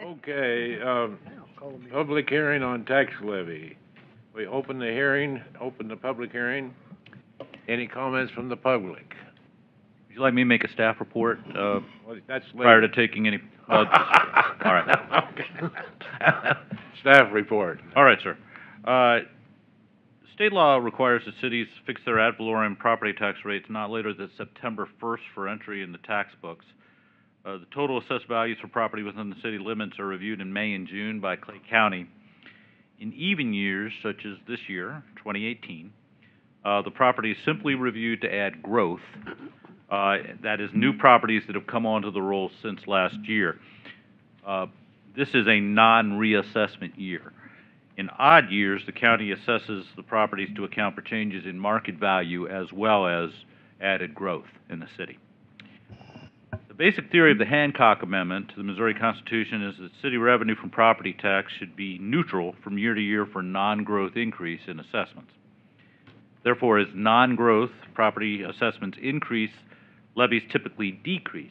Okay, public hearing on tax levy. We open the hearing, open the public hearing. Any comments from the public? Would you like me to make a staff report Well, that's prior to later. taking any? All right. Okay. Staff report. All right, sir. State law requires that cities fix their ad valorem property tax rates not later than September 1st for entry in the tax books. The total assessed values for property within the city limits are reviewed in May and June by Clay County. In even years, such as this year, 2018, the property is simply reviewed to add growth. That is, new properties that have come onto the rolls since last year. This is a non-reassessment year. In odd years, the county assesses the properties to account for changes in market value as well as added growth in the city. The basic theory of the Hancock Amendment to the Missouri Constitution is that city revenue from property tax should be neutral from year to year for non-growth increase in assessments. Therefore, as non-growth property assessments increase, levies typically decrease.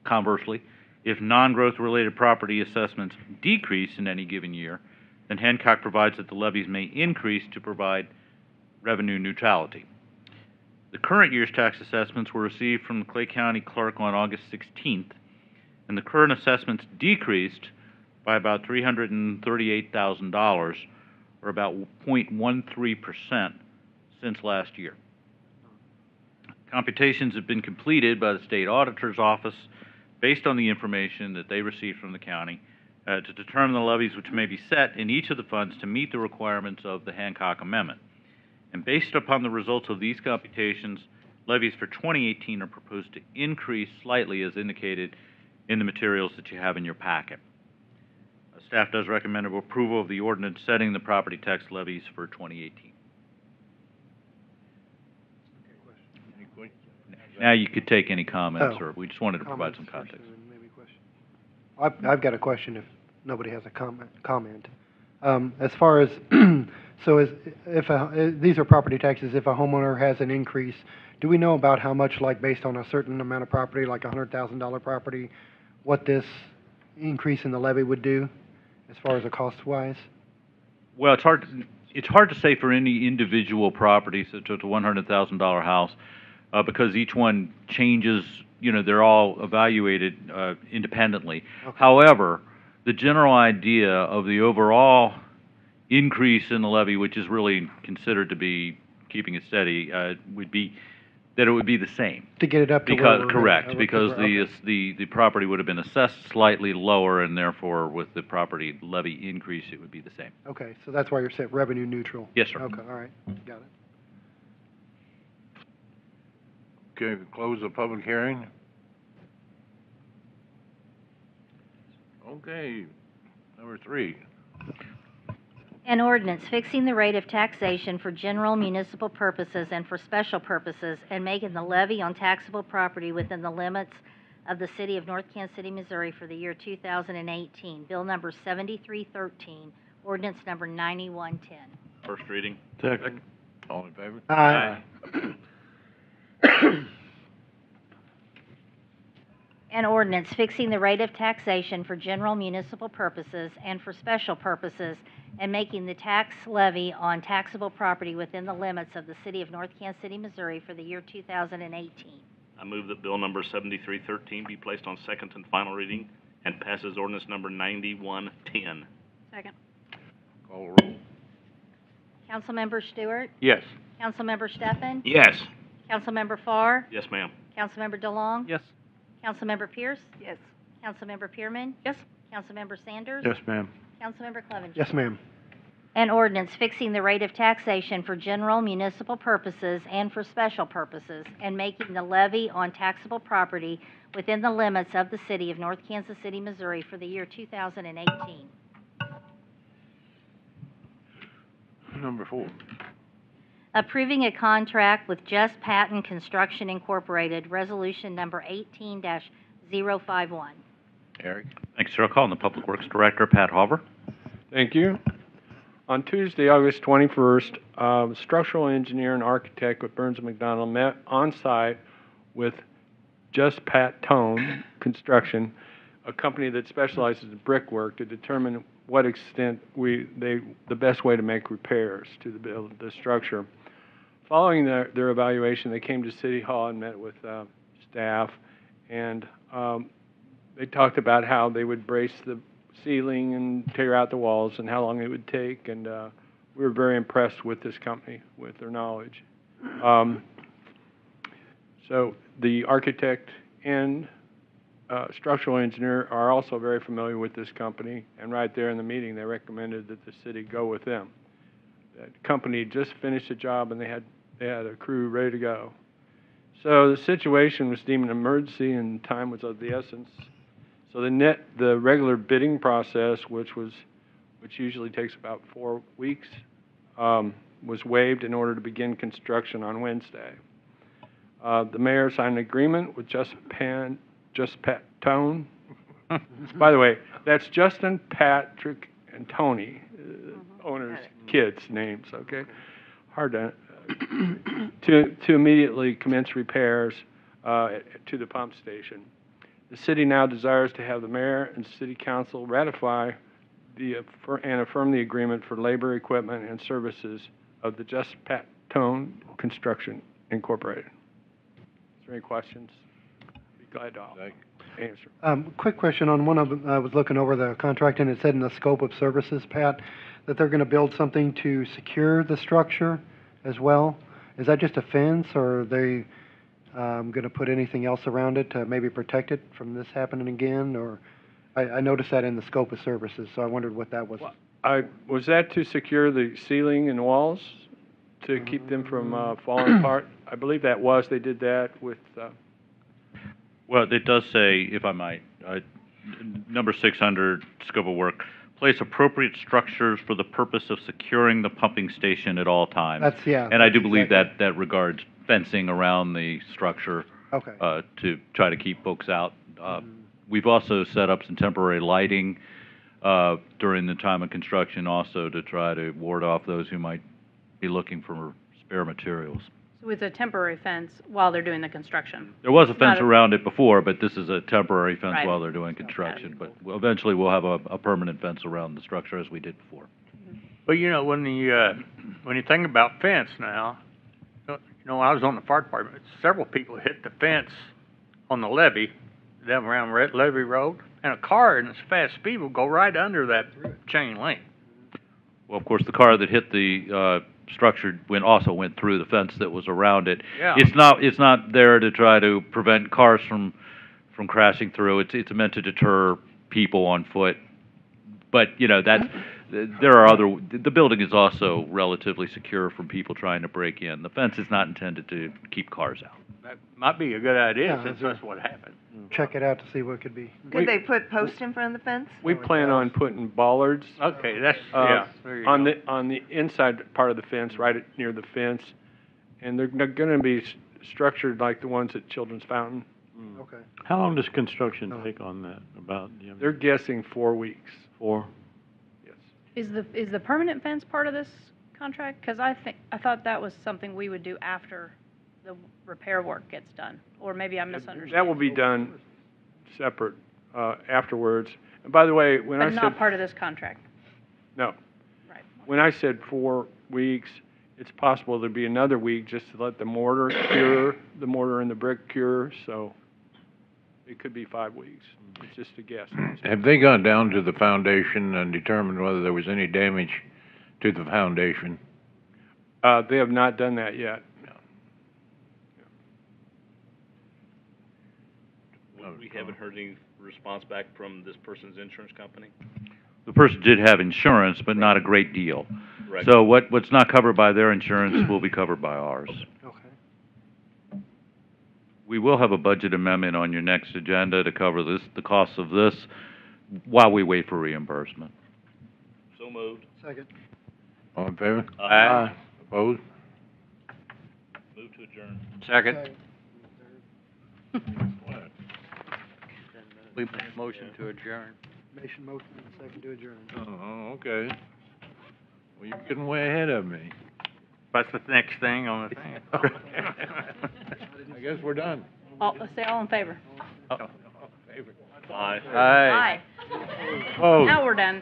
Conversely, if non-growth related property assessments decrease in any given year, then Hancock provides that the levies may increase to provide revenue neutrality. The current year's tax assessments were received from the Clay County Clerk on August 16th, and the current assessments decreased by about $338,000, or about 0.13% since last year. Computations have been completed by the State Auditor's Office based on the information that they received from the county to determine the levies which may be set in each of the funds to meet the requirements of the Hancock Amendment. And based upon the results of these computations, levies for 2018 are proposed to increase slightly as indicated in the materials that you have in your packet. Staff does recommend approval of the ordinance setting the property tax levies for 2018. Any questions? Now you could take any comments, Oh, or we just wanted to provide some comments first context. and then maybe questions. I've got a question if nobody has a comment. As far as, so these are property taxes, if a homeowner has an increase, do we know about how much, like based on a certain amount of property, like $100,000 property, what this increase in the levy would do as far as a cost-wise? Well, it's hard to say for any individual property, such as a $100,000 house, because each one changes. You know, they're all evaluated independently. Okay. However, the general idea of the overall increase in the levy, which is really considered to be keeping it steady, would be that it would be the same. To get it up to Because where we're correct, gonna- because okay. the property would have been assessed slightly lower, and therefore, with the property levy increase, it would be the same. Okay, so that's why you're saying revenue neutral? Yes, sir. Okay, all right, got it. Okay, we close the public hearing. Okay, number 3. An ordinance fixing the rate of taxation for general municipal purposes and for special purposes and making the levy on taxable property within the limits of the city of North Kansas City, Missouri for the year 2018. Bill number 7313, ordinance number 9110. First reading. Second. All in favor? Aye. An ordinance fixing the rate of taxation for general municipal purposes and for special purposes and making the tax levy on taxable property within the limits of the city of North Kansas City, Missouri for the year 2018. I move that bill number 7313 be placed on second and final reading and passes ordinance number 9110. Second. Call the roll. Councilmember Stewart? Yes. Councilmember Steffen? Yes. Councilmember Farr? Yes, ma'am. Councilmember DeLong? Yes. Councilmember Pierce? Yes. Councilmember Pearman? Yes. Councilmember Sanders? Yes, ma'am. Councilmember Clevenger? Yes, ma'am. An ordinance fixing the rate of taxation for general municipal purposes and for special purposes and making the levy on taxable property within the limits of the city of North Kansas City, Missouri for the year 2018. Number 4. Approving a contract with Just Patton Construction Incorporated, resolution number 18-051. Eric? Thanks, sir. I'll call on the Public Works Director, Pat Hauver. Thank you. On Tuesday, August 21st, structural engineer and architect with Burns & McDonnell met on site with Just Pat Tone Construction a company that specializes in brickwork to determine what extent the best way to make repairs to the structure. Following their evaluation, they came to City Hall and met with staff, and they talked about how they would brace the ceiling and tear out the walls and how long it would take, and we were very impressed with this company, with their knowledge. So the architect and structural engineer are also very familiar with this company, and right there in the meeting, they recommended that the city go with them. That company just finished a job, and they had a crew ready to go. So the situation was deemed an emergency, and time was of the essence. So the regular bidding process, which usually takes about 4 weeks, was waived in order to begin construction on Wednesday. The mayor signed an agreement with Just Pat Tone. By the way, that's Justin, Patrick, and Tony, owners' kids' names, okay? Hard to immediately commence repairs to the pump station. The city now desires to have the mayor and city council ratify and affirm the agreement for labor, equipment, and services of the Just Pat Tone Construction Incorporated. Is there any questions? Be glad to answer. Quick question on one of them. I was looking over the contract, and it said in the scope of services, Pat, that they're going to build something to secure the structure as well. Is that just a fence, or are they going to put anything else around it to maybe protect it from this happening again? Or I noticed that in the scope of services, so I wondered what that was. Was that to secure the ceiling and walls, to keep them from falling apart? I believe that was. They did that with... Well, it does say, if I might, number 600, scope of work, place appropriate structures for the purpose of securing the pumping station at all times. And I do believe exactly. that regards fencing around the structure. Okay. To try to keep folks out. We've also set up some temporary lighting during the time of construction also to try to ward off those who might be looking for spare materials. So it's a temporary fence while they're doing the construction? There was a It's not fence around it before, but this is a temporary fence Right. while they're doing construction. But eventually we'll have a permanent fence around the structure as we did before. Well, you know, when you think about fence now, you know, when I was on the fire department, several people hit the fence on the levee, down around Levee Road, and a car in its fast speed will go right under that chain link. Well, of course, the car that hit the structure also went through the fence that was around it. Yeah. It's not there to try to prevent cars from crashing through. It's meant to deter people on foot. But, you know, there are the building is also relatively secure from people trying to break in. The fence is not intended to keep cars out. That might be a good idea, Yeah, since that's what happened. Check it out to see what could be. Could they put posts in front of the fence? We plan on putting bollards Okay, that's, yeah, there you go. on the inside part of the fence, right near the fence, and they're going to be structured like the ones at Children's Fountain. Okay. How long does construction take on that? About, do you have They're guessing 4 weeks. 4? Yes. Is the permanent fence part of this contract? Because I thought that was something we would do after the repair work gets done, or maybe I misunderstood. That will be done separate afterwards. And by the way, when I But said not part of this contract, no, right? when I said 4 weeks, it's possible there'd be another week just to let the mortar cure, the mortar and the brick cure. So it could be 5 weeks. It's just a guess. Have they gone down to the foundation and determined whether there was any damage to the foundation? They have not done that yet. We haven't heard any response back from this person's insurance company? The person did have insurance, but not a great deal. Correct. So what's not covered by their insurance will be covered by ours. Okay. We will have a budget amendment on your next agenda to cover the cost of this while we wait for reimbursement. So moved. Second. All in favor? Aye. Opposed? Move to adjourn. Second. We motion to adjourn. Motion and second to adjourn. Oh, okay. Well, you're getting way ahead of me. That's the next thing on the thing. I guess we're done. Say all in favor. Favor. Aye. Aye. Aye. Opposed? Now we're done.